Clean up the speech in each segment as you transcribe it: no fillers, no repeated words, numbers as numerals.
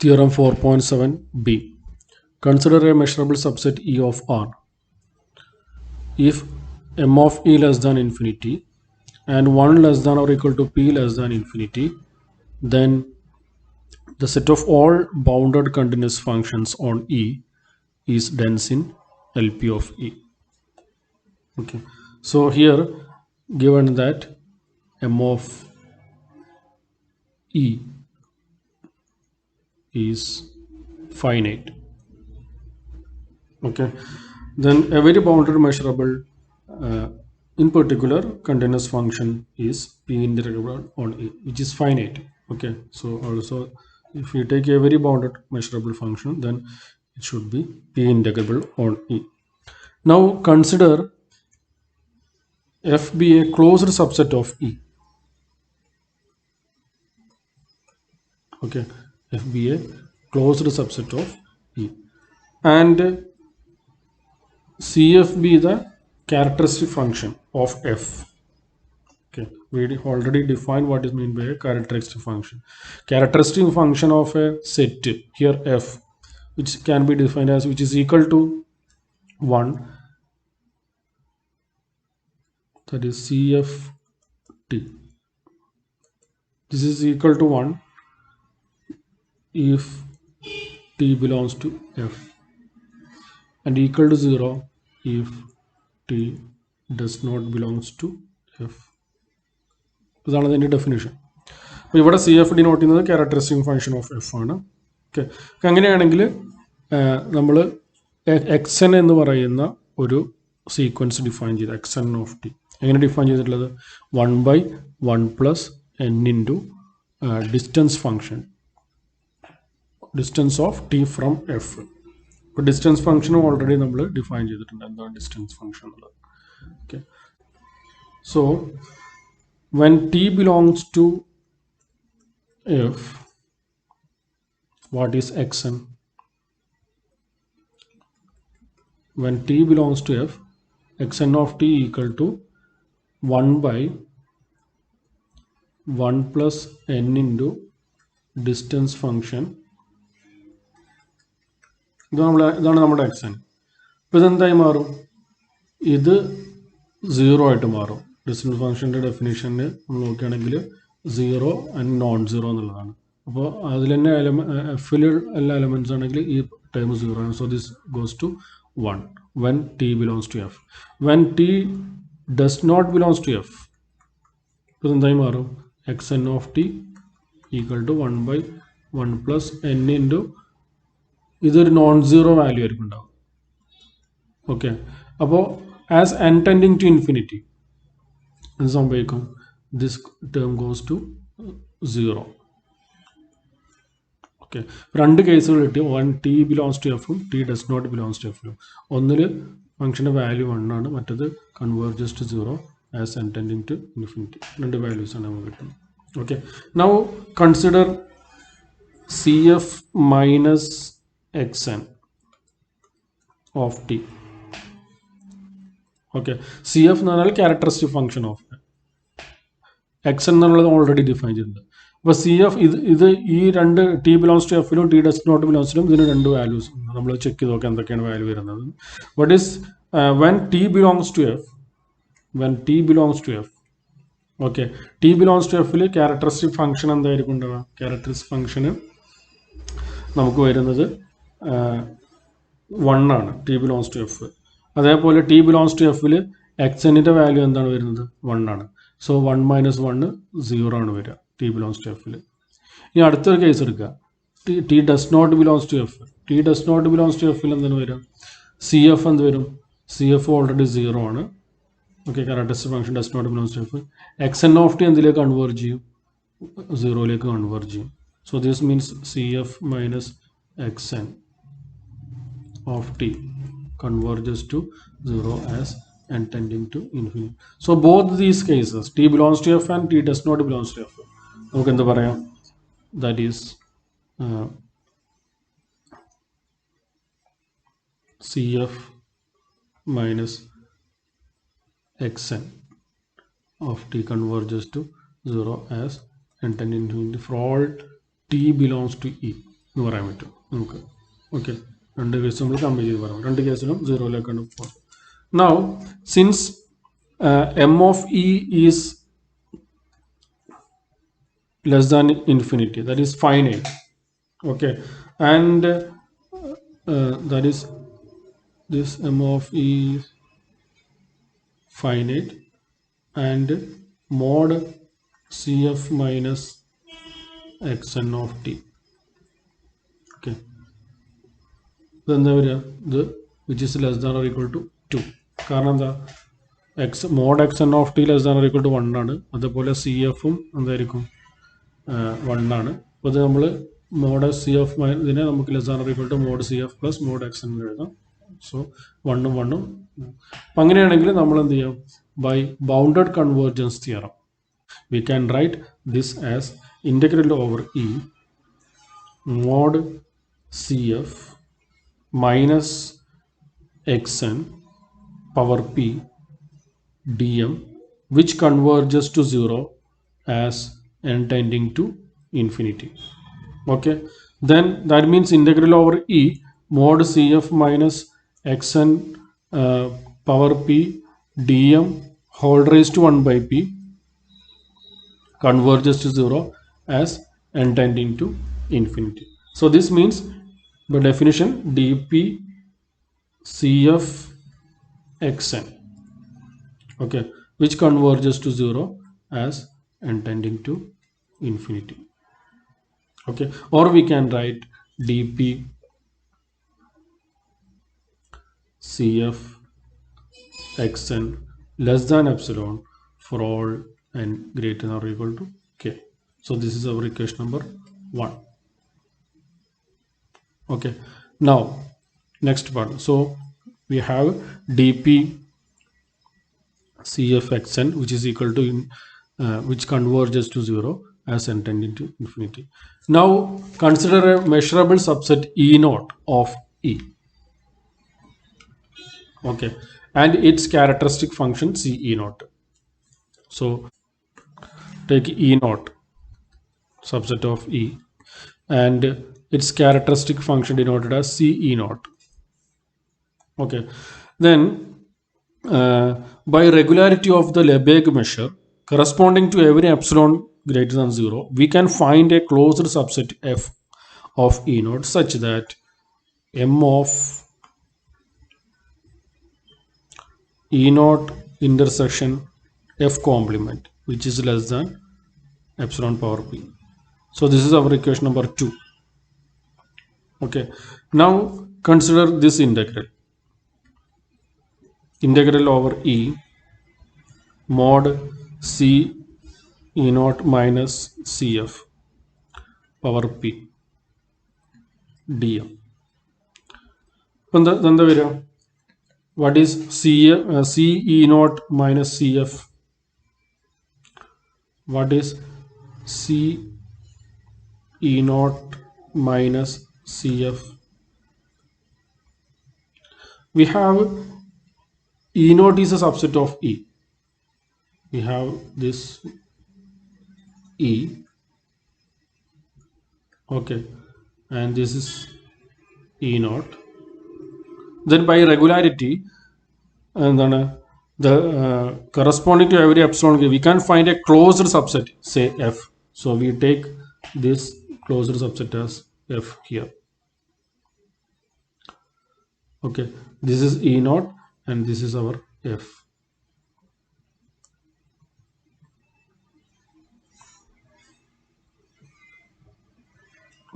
Theorem 4.7b. Consider a measurable subset E of R. If m of E less than infinity and 1 less than or equal to p less than infinity, then the set of all bounded continuous functions on E is dense in LP of E. Okay, so here given that m of E is finite, okay, then a very bounded measurable in particular continuous function is p integrable on E, which is finite. Okay, so also if you take a very bounded measurable function, then it should be p integrable on E. Now consider f be a closed subset of E. Okay, f be a closed subset of E, and Cf be the characteristic function of f. Okay, we already defined what is meant by a characteristic function. Characteristic function of a set here f, which can be defined as which is equal to 1, that is Cft. This is equal to 1 if t belongs to f, and equal to 0 if t does not belongs to f. ഇതാണ് അതിൻ്റെ definition. അപ്പോൾ ഇവിടെ C F denote ചെയ്യുന്നത് characteristic function of F ആണ്. Okay, അങ്ങനെയാണെങ്കിൽ നമ്മൾ X N എന്ന് പറയുന്ന ഒരു സീക്വൻസ് ഡിഫൈൻ ചെയ്ത് എക്സ് എൻ ഓഫ് ടി എങ്ങനെ ഡിഫൈൻ ചെയ്തിട്ടുള്ളത് 1/1 plus N into distance function, distance of T from F. ഇപ്പോൾ ഡിസ്റ്റൻസ് ഫംഗ്ഷനും ഓൾറെഡി നമ്മൾ ഡിഫൈൻ ചെയ്തിട്ടുണ്ട്, എന്താണ് ഡിസ്റ്റൻസ് ഫംഗ്ഷൻ എന്നുള്ളത്. Okay, so when t belongs to f, what is xn? When t belongs to f, xn of t equal to 1/1 plus n into distance function. ഇതാണ് നമ്മുടെ xn. ഇപ്പോൾ ഇതെന്തായി മാറും? ഇത് 0 ആയിട്ട് മാറും. ഡിസ്റ്റൻസ് ഫംഗ്ഷൻ്റെ ഡെഫിനേഷന് നമ്മൾ നോക്കുകയാണെങ്കിൽ 0 ആൻഡ് നോൺ 0 എന്നുള്ളതാണ്. അപ്പോൾ അതിൽ തന്നെ എഫിൽ എല്ലാ എലമെൻറ്റ്സ് ആണെങ്കിൽ ഈ ടൈം 0 ആണ്. So this goes to 1 when T belongs to F. When T does not belongs to F, ഇപ്പോൾ എന്തായി മാറും? X N of T equal to 1/1 plus N into ഇതൊരു നോൺ 0 വാല്യൂ ആയിരിക്കും ഉണ്ടാവും. ഓക്കെ, അപ്പോൾ as N tending to infinity എന്ത് സംഭവിക്കും? This term goes to 0. Okay, രണ്ട് കേസുകൾ കിട്ടി. വൺ ടി ബിലോങ്സ് ടു എഫും T does not belongs to എഫിലും. ഒന്നിൽ ഫംഗ്ഷൻ്റെ വാല്യൂ 1 ആണ്, മറ്റത് converges to 0 as N tending to infinity. രണ്ട് വാല്യൂസാണ് നമുക്ക് കിട്ടുന്നത്. Okay, now consider C F minus X N of T. Okay, C F എന്ന് പറഞ്ഞാൽ ക്യാരക്ടറിസ്റ്റിക് ഫംഗ്ഷൻ ഓഫ് എക്സ് എന്നുള്ളത് ഓൾറെഡി ഡിഫൈൻ ചെയ്തിട്ടുണ്ട്. അപ്പോൾ സി എഫ് ഇത് ഈ രണ്ട് ടി ബിലോങ്സ് ടു എഫിലും ടി ഡസ് നോട്ട് ബിലോങ്സിലും ഇതിന് രണ്ട് വാല്യൂസ് നമ്മൾ ചെക്ക് ചെയ്ത് നോക്കാം എന്തൊക്കെയാണ് വാല്യൂ വരുന്നത്. What is when T belongs to F, when T belongs to F, okay, T belongs to എഫിൽ ക്യാരക്ടറിസ്റ്റിക് ഫംഗ്ഷൻ എന്തായിരിക്കും ഉണ്ടാവുക? ക്യാരക്ടറിസ്റ്റിക് ഫംഗ്ഷന് നമുക്ക് വരുന്നത് 1 ആണ്, ടി ബിലോങ്സ് ടു എഫ്. അതേപോലെ ടി ബിലോങ്സ് ടു എഫിൽ എക്സ് എന്നിൻ്റെ വാല്യൂ എന്താണ് വരുന്നത്? 1 ആണ്. സോ 1 - 1 0 ആണ് വരിക ടി ബിലോങ്സ് ടു എഫിൽ. ഇനി അടുത്തൊരു കേസ് എടുക്കുക, T does not belongs to F. T does not belongs to എഫിൽ എന്താണ് വരിക? സി എഫ് എന്ത് വരും? സി എഫ് ഓൾറെഡി 0 ആണ്. Okay, characteristic function does not belongs to F. X N of T എന്തിലേക്ക് കൺവേർജ് ചെയ്യും? 0ലേക്ക് കൺവേർജ് ചെയ്യും. So this means C F minus X N of t converges to 0 as n tending to infinity. So both these cases, t belongs to f and t does not belongs to f, നമുക്ക് എന്ത് പറയാം? That is cf minus xn of t converges to 0 as n tending to infinity for all t belongs to E. എന്ന് പറയാൻ പറ്റും നമുക്ക്. Okay, രണ്ട് case നമ്മൾ compare ചെയ്ത് പറയാം. രണ്ട് കേസിലും സീറോയിലേക്കാണ് പോകുന്നത്. Now since m of e is less than infinity, that is finite, okay, and that is this m of e is finite, and mod cf minus xn of t, okay, then the which is less than or equal to 2. കാരണം എന്താ, X mod X N of T less than or equal to 1 ആണ്. അതുപോലെ C എഫും എന്തായിരിക്കും 1 ആണ്. അപ്പോൾ ഇത് നമ്മൾ മോഡ് സി എഫ് ഇതിനെ നമുക്ക് less than or equal to mod C F plus mod X എന്ന് എഴുതാം. സോ 1 ഉം 1 ഉം. അപ്പം അങ്ങനെയാണെങ്കിൽ നമ്മൾ എന്ത് ചെയ്യാം, by bounded convergence theorem we can write this as integral over E mod C F minus X N power p dm which converges to 0 as n tending to infinity. Okay, then that means integral over e mod cf minus xn power p dm whole raised to 1 by p converges to 0 as n tending to infinity. So this means by definition dp cf xn, okay, which converges to 0 as n tending to infinity. Okay, or we can write dp cf xn less than epsilon for all n greater than or equal to k. So this is our equation number 1. Okay, now next part. So we have dp cfxn which is equal to which converges to 0 as n tending to infinity. Now consider a measurable subset e naught of e, okay, and its characteristic function c e naught. So take e naught subset of e and its characteristic function denoted as c e naught. Okay, then by regularity of the Lebesgue measure corresponding to every epsilon greater than 0, we can find a closed subset f of e naught such that m of e naught intersection f complement which is less than epsilon power p. So this is our equation number 2. Okay, now consider this integral over e mod c e naught minus cf power p dm. Then what is c e naught minus cf? What is c e naught minus cf? We have e naught is a subset of e. We have this e, okay, and this is e naught. Then by regularity and then the corresponding to every epsilon we can find a closed subset, say f. So we take this closed subset as f here. Okay, this is e naught and this is our f.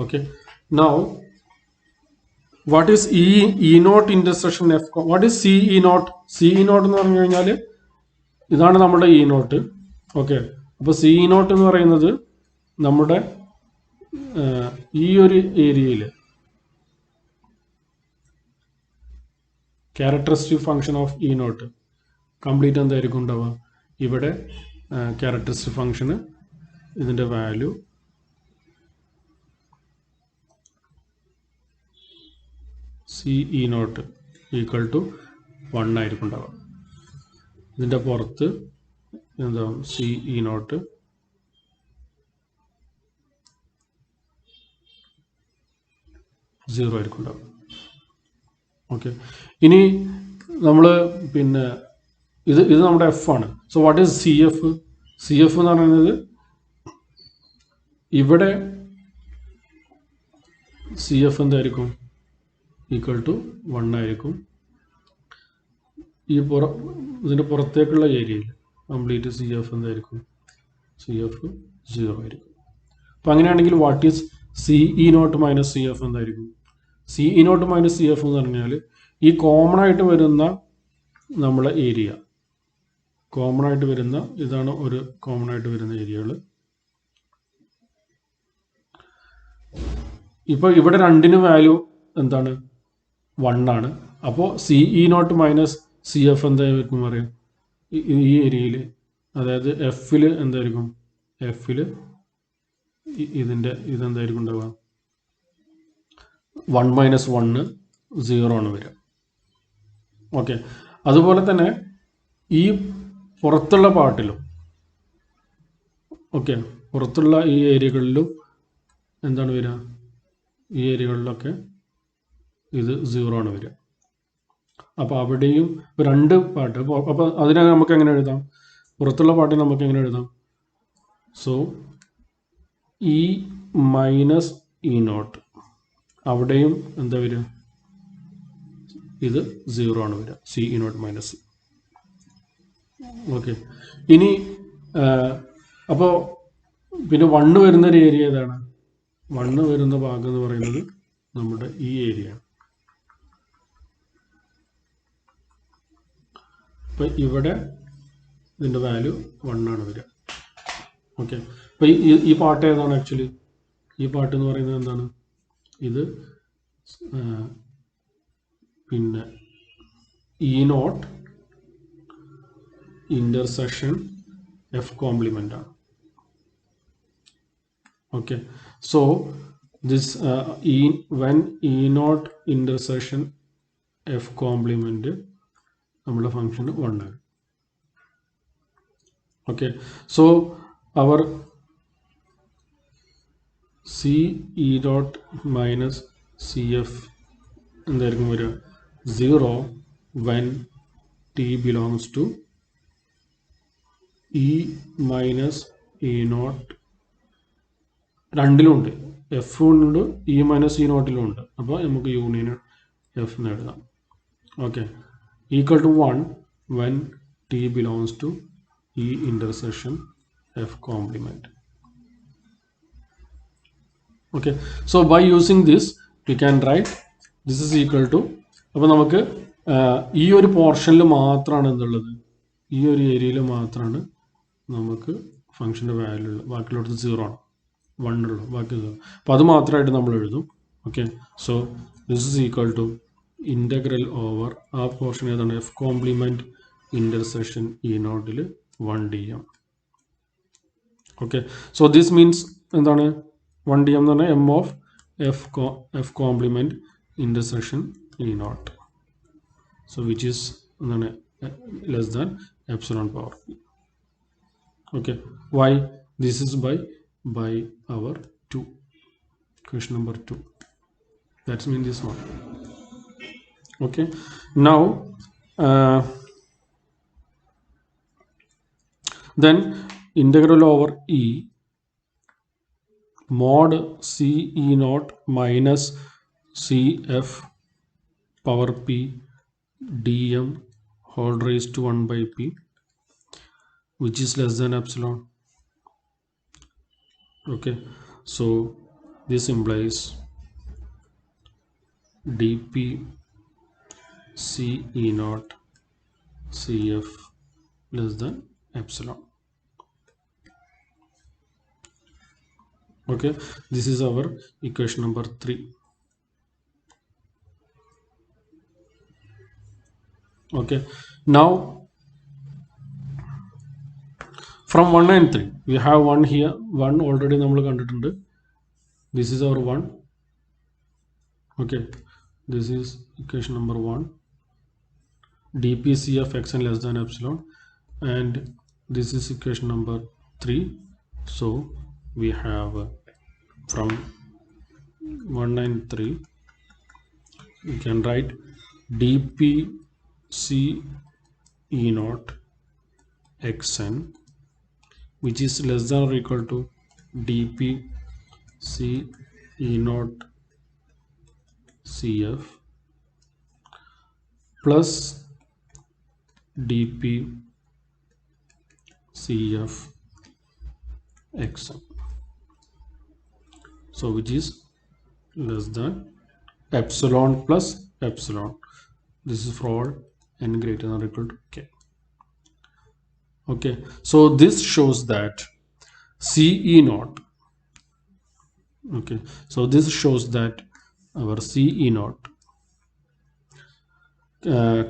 Okay, now what is e naught intersection f? What is c e naught? C e naught എന്ന് പറഞ്ഞു കഴിഞ്ഞാൽ ഇതാണ് നമ്മുടെ e naught. Okay, അപ്പോൾ c e naught എന്ന് പറയുന്നത് നമ്മുടെ ഈ ഒരു ഏരിയയിൽ characteristic function of E naught complete എന്തായിരിക്കും ഉണ്ടാവുക? ഇവിടെ ക്യാരക്ടറിസ്റ്റിക് ഫംഗ്ഷന് ഇതിൻ്റെ value C E naught equal to 1 ആയിരിക്കും ഉണ്ടാവുക. ഇതിൻ്റെ പുറത്ത് എന്താവും? സി ഇ നോട്ട് 0 ആയിരിക്കും ഉണ്ടാവുക. ഓക്കെ, ഇനി നമ്മൾ പിന്നെ ഇത് നമ്മുടെ എഫ് ആണ്. So what is C F? C F എന്ന് പറയുന്നത് ഇവിടെ സി എഫ് എന്തായിരിക്കും? ഈക്വൽ ടു 1 ആയിരിക്കും. ഇതിൻ്റെ പുറത്തേക്കുള്ള ഏരിയയിൽ കംപ്ലീറ്റ് സി എഫ് എന്തായിരിക്കും? സി എഫ് 0 ആയിരിക്കും. അപ്പം അങ്ങനെയാണെങ്കിൽ what is C E naught minus C F എന്തായിരിക്കും? C E naught minus C F എന്ന് പറഞ്ഞാൽ ഈ കോമൺ ആയിട്ട് വരുന്ന നമ്മളെ ഏരിയ, കോമൺ ആയിട്ട് വരുന്ന ഇതാണ് ഒരു കോമൺ ആയിട്ട് വരുന്ന ഏരിയകൾ. ഇപ്പോൾ ഇവിടെ രണ്ടിനും വാല്യൂ എന്താണ്? 1 ആണ്. അപ്പോൾ C E naught minus C F എന്തായിരിക്കും പറയാം? ഈ ഏരിയയിൽ, അതായത് എഫിൽ എന്തായിരിക്കും? എഫിൽ ഇതെന്തായിരിക്കും ഉണ്ടാവുക? 1 മൈനസ് 1 0 ആണ് വരിക. ഓക്കെ, അതുപോലെ തന്നെ ഈ പുറത്തുള്ള പാർട്ടിലും, ഓക്കെ, പുറത്തുള്ള ഈ ഏരിയകളിലും എന്താണ് വരിക? ഈ ഏരിയകളിലൊക്കെ ഇത് 0 ആണ് വരിക. അപ്പോൾ അവിടെയും രണ്ട് പാർട്ട്. അപ്പോൾ അതിനെ നമുക്ക് എങ്ങനെ എഴുതാം? പുറത്തുള്ള പാർട്ടിനെ നമുക്ക് എങ്ങനെ എഴുതാം? So E minus E naught, അവിടെയും എന്താ വരിക? ഇത് 0 ആണ് വരിക. C E naught minus C. Okay, ഇനി അപ്പോൾ പിന്നെ 1 വരുന്നൊരു ഏരിയ ഏതാണ്? 1 വരുന്ന ഭാഗം എന്ന് പറയുന്നത് നമ്മുടെ ഈ ഏരിയ ആണ്. അപ്പം ഇവിടെ ഇതിൻ്റെ വാല്യൂ 1 ആണ് വരിക. ഓക്കെ, അപ്പോൾ ഈ പാർട്ട് ഏതാണ്? ആക്ച്വലി ഈ പാർട്ട് എന്ന് പറയുന്നത് എന്താണ്? ഇത് പിന്നെ E naught intersection F complement ആണ്. Okay, so this when E naught intersection F complement നമ്മുടെ ഫംഗ്ഷൻ 1 ആണ്. Okay, so our C E dot minus C F എന്തായിരിക്കും വരിക? 0 when T belongs to E minus E naught. രണ്ടിലുമുണ്ട്, എഫുണ്ട് E minus E നോട്ടിലും ഉണ്ട്. അപ്പോൾ നമുക്ക് യൂണിയൻ എഫ് എന്ന് എഴുതാം. Okay, equal to 1 when T belongs to E intersection F complement. Okay, so by using this we can write this is equal to, അപ്പോൾ നമുക്ക് ഈ ഒരു പോർഷനിൽ മാത്രമാണ് എന്തുള്ളത്? ഈ ഒരു ഏരിയയിൽ മാത്രമാണ് നമുക്ക് ഫംഗ്ഷൻ്റെ വാല്യൂ ഉള്ളത്. ബാക്കിയുള്ളത് 0 ആണ്, 1 ഉള്ളു, ബാക്കി 0. അപ്പോൾ അത് മാത്രമായിട്ട് നമ്മൾ എഴുതും. Okay, so this is equal to integral over ആ പോർഷൻ ഏതാണ്? എഫ് കോംപ്ലിമെൻറ്റ് ഇൻ്റർസെക്ഷൻ ഇ നോട്ടിൽ 1 dm. Okay, so this means എന്താണ്? 1 dm എന്ന് പറഞ്ഞാൽ M of F complement intersection E naught. So which is എന്താണ്? Less than epsilon power p. Okay, why? This is by our 2, question number 2. That's mean this one. Okay, now then integral over e mod c e naught minus c f power p dm whole raised to 1 by p, which is less than epsilon. Okay, so this implies dp c e naught cf less than epsilon. Okay, this is our equation number 3. Okay, now from 1 and 3 we have 1 here, 1 already നമ്മൾ കണ്ടിട്ടുണ്ട്. This is our 1. Okay, this is equation number 1, dp c of x n less than epsilon, and this is equation number 3. So we have from 1 and 3 you can write dp c e naught xn, which is less than or equal to dp c e naught cf plus dp cf xn, so which is less than epsilon plus epsilon. This is for all n greater than or equal to k. Okay, so this shows that ce naught, okay, so this shows that our ce naught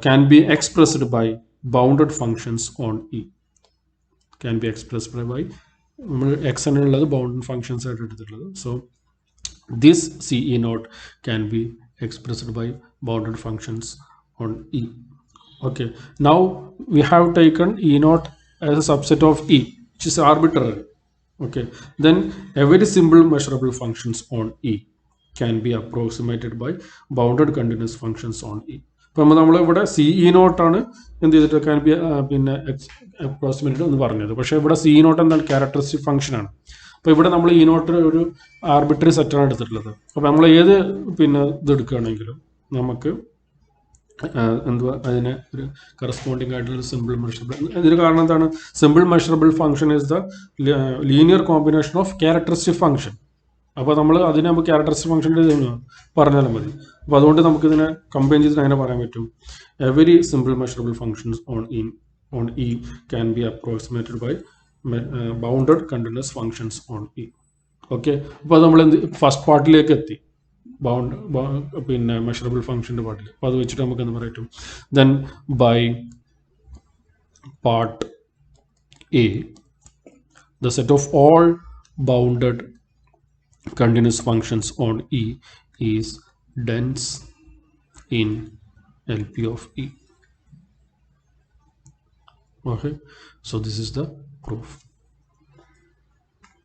can be expressed by bounded functions on E. Can be expressed by x and bounded functions. So this ce naught can be expressed by bounded functions on E. Okay, now we have taken E naught as a subset of E, which is arbitrary. Okay, then every simple measurable functions on E can be approximated by bounded continuous functions on E. അപ്പോൾ നമ്മൾ ഇവിടെ C E നോട്ടാണ് എന്ത് ചെയ്തിട്ട് can be പിന്നെ approximated എന്ന് പറഞ്ഞത്. പക്ഷേ ഇവിടെ സി ഇ നോട്ട് എന്താണ് ക്യാരക്ടറിസ്റ്റിക് ഫംഗ്ഷനാണ്. അപ്പോൾ ഇവിടെ നമ്മൾ ഇ നോട്ട് ഒരു ആർബിട്രറി സെറ്റാണ് എടുത്തിട്ടുള്ളത്. അപ്പോൾ നമ്മൾ ഏത് പിന്നെ ഇത് എടുക്കുകയാണെങ്കിലും നമുക്ക് എന്തുവാ അതിനെ ഒരു കറസ്പോണ്ടിങ് ആയിട്ടുള്ള സിമ്പിൾ മെഷറബിൾ. ഇതിന് കാരണം എന്താണ്? Simple measurable function is the linear combination of characteristic function. അപ്പോൾ നമ്മൾ അതിനെ നമുക്ക് ക്യാരക്ടറിസ്റ്റിക് ഫംഗ്ഷൻ്റെ പറഞ്ഞാലും മതി. അപ്പോൾ അതുകൊണ്ട് നമുക്കിതിനെ കമ്പൈൻ ചെയ്തിട്ട് അങ്ങനെ പറയാൻ പറ്റും. Every simple measurable functions on E can be approximated by bounded continuous functions on E. Okay, അപ്പോൾ നമ്മൾ ഫസ്റ്റ് പാർട്ടിലേക്ക് എത്തി, പിന്നെ മെഷറബിൾ ഫംഗ്ഷൻ്റെ പാർട്ടിൽ. അപ്പോൾ അത് വെച്ചിട്ട് നമുക്ക് എന്താ പറയും, then bye part A the set of all bounded continuous functions on E is dense in LP of E. Okay, so this is the proof.